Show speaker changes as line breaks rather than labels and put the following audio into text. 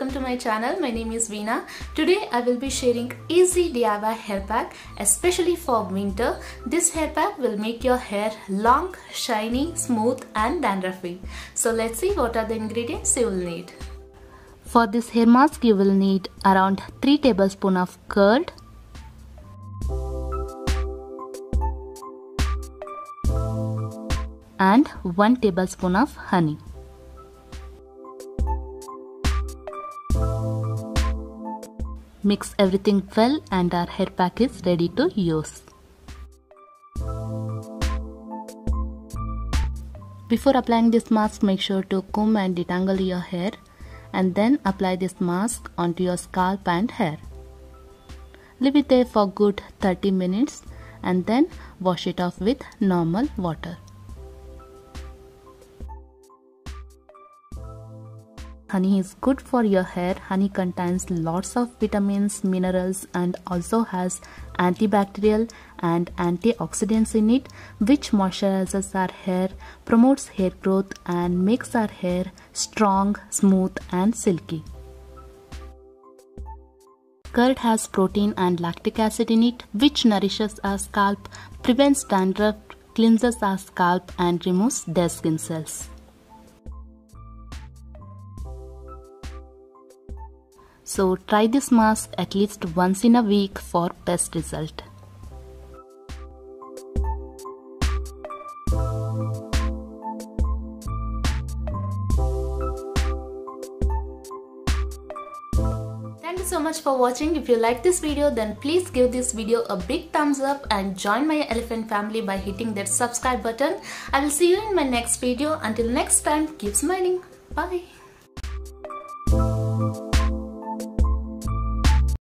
welcome to my channel. My name is Veena. Today I will be sharing easy DIY hair pack, especially for winter. This hair pack will make your hair long, shiny, smooth and dandruff-free. So let's see what are the ingredients you will need. For this hair mask you will need around 3 tablespoons of curd, and 1 tablespoon of honey. Mix everything well and our hair pack is ready to use. Before applying this mask, make sure to comb and detangle your hair and then apply this mask onto your scalp and hair. Leave it there for good 30 minutes and then wash it off with normal water. Honey is good for your hair. Honey contains lots of vitamins, minerals and also has antibacterial and antioxidants in it, which moisturizes our hair, promotes hair growth and makes our hair strong, smooth and silky. Curd has protein and lactic acid in it, which nourishes our scalp, prevents dandruff, cleanses our scalp and removes dead skin cells. So try this mask at least once in a week for best result. Thank you so much for watching. If you like this video, then please give this video a big thumbs up and join my elephant family by hitting that subscribe button. I will see you in my next video. Until next time, keep smiling. Bye.